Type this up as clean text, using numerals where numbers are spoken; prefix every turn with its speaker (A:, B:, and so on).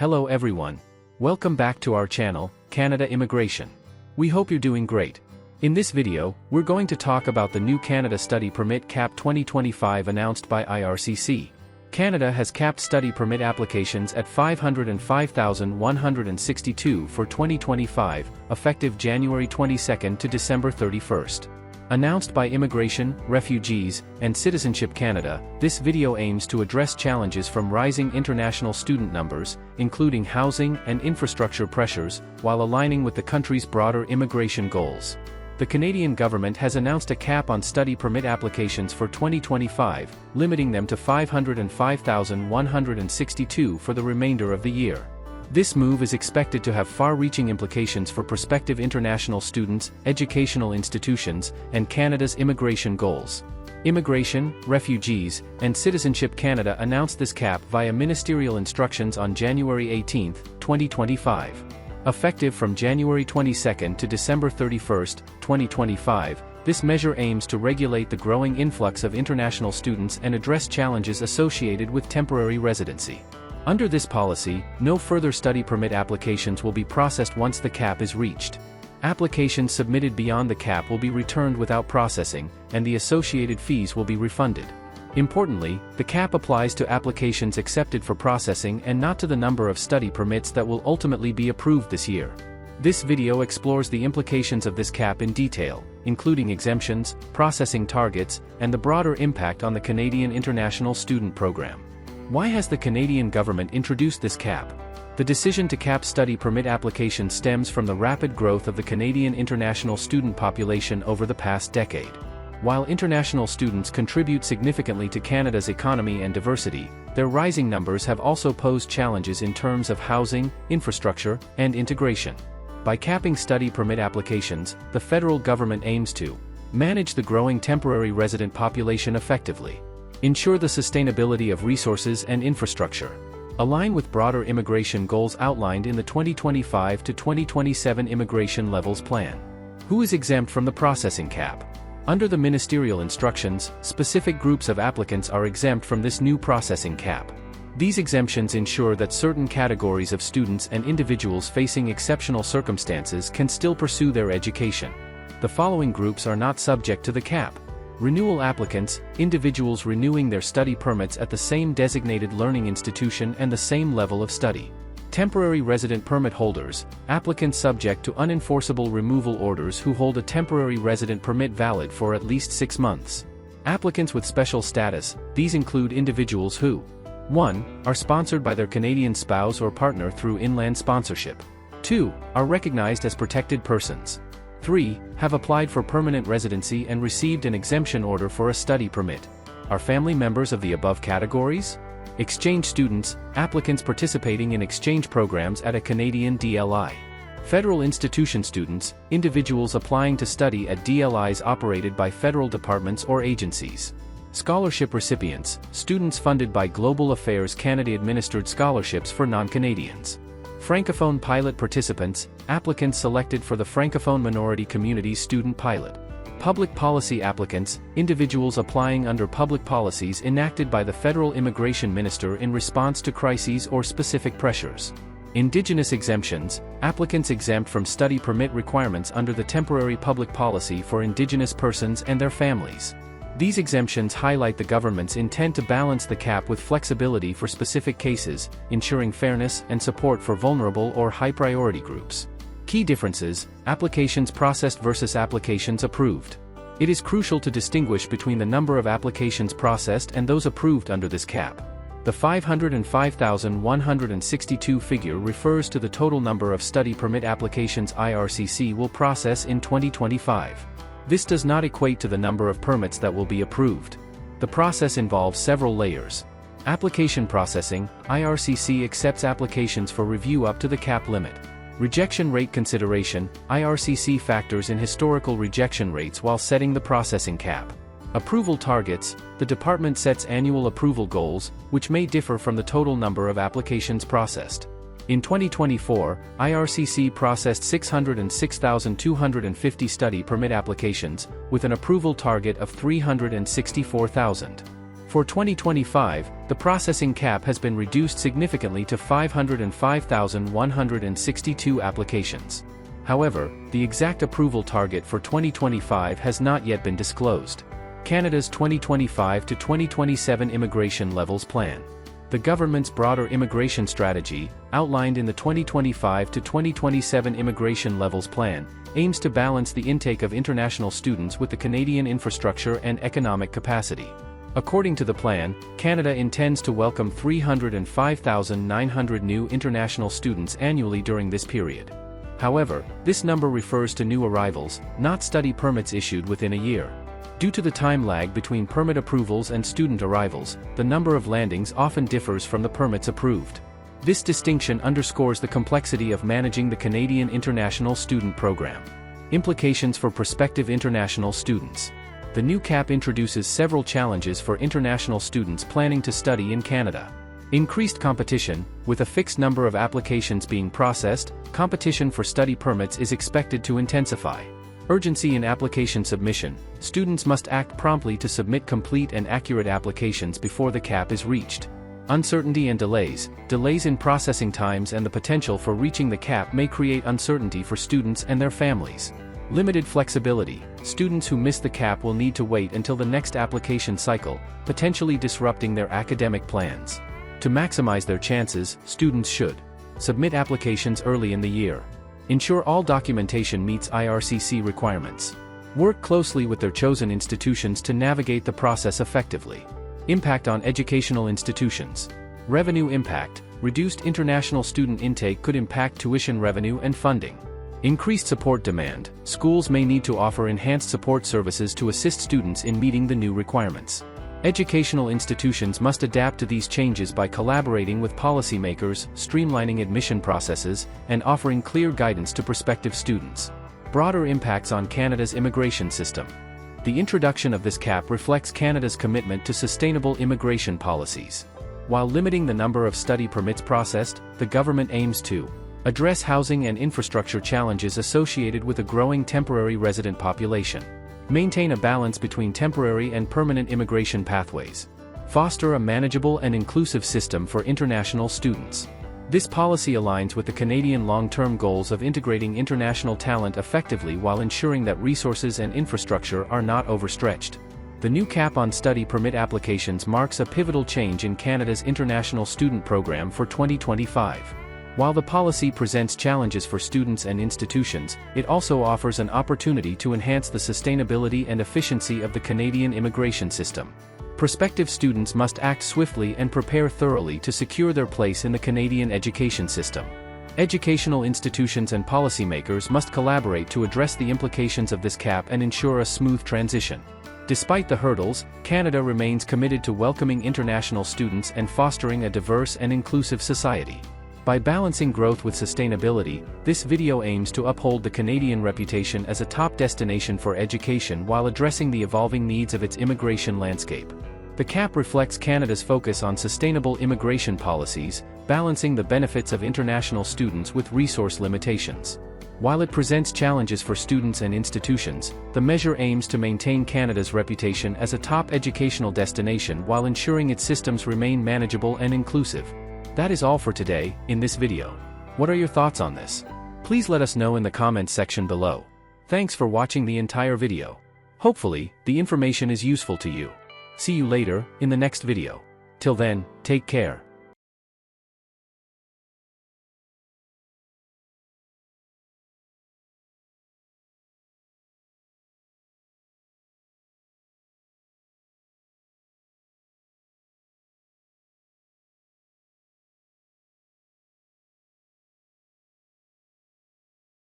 A: Hello everyone. Welcome back to our channel, Canada Immigration. We hope you're doing great. In this video, we're going to talk about the new Canada Study Permit Cap 2025 announced by IRCC. Canada has capped study permit applications at 505,162 for 2025, effective January 22 to December 31. Announced by Immigration, Refugees, and Citizenship Canada, this video aims to address challenges from rising international student numbers, including housing and infrastructure pressures, while aligning with the country's broader immigration goals. The Canadian government has announced a cap on study permit applications for 2025, limiting them to 505,162 for the remainder of the year. This move is expected to have far-reaching implications for prospective international students, educational institutions, and Canada's immigration goals. Immigration, Refugees, and Citizenship Canada announced this cap via ministerial instructions on January 18, 2025. Effective from January 22 to December 31, 2025, this measure aims to regulate the growing influx of international students and address challenges associated with temporary residency. Under this policy, no further study permit applications will be processed once the cap is reached. Applications submitted beyond the cap will be returned without processing, and the associated fees will be refunded. Importantly, the cap applies to applications accepted for processing and not to the number of study permits that will ultimately be approved this year. This video explores the implications of this cap in detail, including exemptions, processing targets, and the broader impact on the Canadian International Student Program. Why has the Canadian government introduced this cap? The decision to cap study permit applications stems from the rapid growth of the Canadian international student population over the past decade. While international students contribute significantly to Canada's economy and diversity, their rising numbers have also posed challenges in terms of housing, infrastructure, and integration. By capping study permit applications, the federal government aims to manage the growing temporary resident population effectively, ensure the sustainability of resources and infrastructure, align with broader immigration goals outlined in the 2025 to 2027 Immigration Levels Plan. Who is exempt from the processing cap? Under the ministerial instructions, specific groups of applicants are exempt from this new processing cap. These exemptions ensure that certain categories of students and individuals facing exceptional circumstances can still pursue their education. The following groups are not subject to the cap: renewal applicants, individuals renewing their study permits at the same designated learning institution and the same level of study. Temporary resident permit holders, applicants subject to unenforceable removal orders who hold a temporary resident permit valid for at least 6 months. Applicants with special status, these include individuals who 1. Are sponsored by their Canadian spouse or partner through inland sponsorship. 2. Are recognized as protected persons. 3. Have applied for permanent residency and received an exemption order for a study permit. Are family members of the above categories? Exchange students, applicants participating in exchange programs at a Canadian DLI. Federal institution students, individuals applying to study at DLIs operated by federal departments or agencies. Scholarship recipients, students funded by Global Affairs Canada-administered scholarships for non-Canadians. Francophone pilot participants, applicants selected for the Francophone Minority Communities Student Pilot. Public policy applicants, individuals applying under public policies enacted by the Federal Immigration Minister in response to crises or specific pressures. Indigenous exemptions, applicants exempt from study permit requirements under the temporary public policy for Indigenous persons and their families. These exemptions highlight the government's intent to balance the cap with flexibility for specific cases, ensuring fairness and support for vulnerable or high-priority groups. Key differences: applications processed versus applications approved. It is crucial to distinguish between the number of applications processed and those approved under this cap. The 505,162 figure refers to the total number of study permit applications IRCC will process in 2025. This does not equate to the number of permits that will be approved. The process involves several layers. Application processing: IRCC accepts applications for review up to the cap limit. Rejection rate consideration: IRCC factors in historical rejection rates while setting the processing cap. Approval targets: the department sets annual approval goals, which may differ from the total number of applications processed. In 2024, IRCC processed 606,250 study permit applications, with an approval target of 364,000. For 2025, the processing cap has been reduced significantly to 505,162 applications. However, the exact approval target for 2025 has not yet been disclosed. Canada's 2025 to 2027 Immigration Levels Plan. The government's broader immigration strategy, outlined in the 2025 to 2027 Immigration Levels Plan, aims to balance the intake of international students with the Canadian infrastructure and economic capacity. According to the plan, Canada intends to welcome 305,900 new international students annually during this period. However, this number refers to new arrivals, not study permits issued within a year. Due to the time lag between permit approvals and student arrivals, the number of landings often differs from the permits approved. This distinction underscores the complexity of managing the Canadian International Student Program. Implications for prospective international students. The new cap introduces several challenges for international students planning to study in Canada. Increased competition. With a fixed number of applications being processed, competition for study permits is expected to intensify. Urgency in application submission. Students must act promptly to submit complete and accurate applications before the cap is reached. Uncertainty and delays. Delays in processing times and the potential for reaching the cap may create uncertainty for students and their families. Limited flexibility. Students who miss the cap will need to wait until the next application cycle, potentially disrupting their academic plans. To maximize their chances, students should submit applications early in the year. Ensure all documentation meets IRCC requirements. Work closely with their chosen institutions to navigate the process effectively. Impact on educational institutions. Revenue impact. Reduced international student intake could impact tuition revenue and funding. Increased support demand. Schools may need to offer enhanced support services to assist students in meeting the new requirements. Educational institutions must adapt to these changes by collaborating with policymakers, streamlining admission processes, and offering clear guidance to prospective students. Broader impacts on Canada's immigration system. The introduction of this cap reflects Canada's commitment to sustainable immigration policies. While limiting the number of study permits processed, the government aims to address housing and infrastructure challenges associated with a growing temporary resident population. Maintain a balance between temporary and permanent immigration pathways. Foster a manageable and inclusive system for international students. This policy aligns with the Canadian long-term goals of integrating international talent effectively while ensuring that resources and infrastructure are not overstretched. The new cap on study permit applications marks a pivotal change in Canada's international student program for 2025. While the policy presents challenges for students and institutions, it also offers an opportunity to enhance the sustainability and efficiency of the Canadian immigration system. Prospective students must act swiftly and prepare thoroughly to secure their place in the Canadian education system. Educational institutions and policymakers must collaborate to address the implications of this cap and ensure a smooth transition. Despite the hurdles, Canada remains committed to welcoming international students and fostering a diverse and inclusive society. By balancing growth with sustainability, this video aims to uphold the Canadian reputation as a top destination for education while addressing the evolving needs of its immigration landscape. The cap reflects Canada's focus on sustainable immigration policies, balancing the benefits of international students with resource limitations. While it presents challenges for students and institutions, the measure aims to maintain Canada's reputation as a top educational destination while ensuring its systems remain manageable and inclusive. That is all for today, in this video. What are your thoughts on this? Please let us know in the comments section below. Thanks for watching the entire video. Hopefully, the information is useful to you. See you later, in the next video. Till then, take care.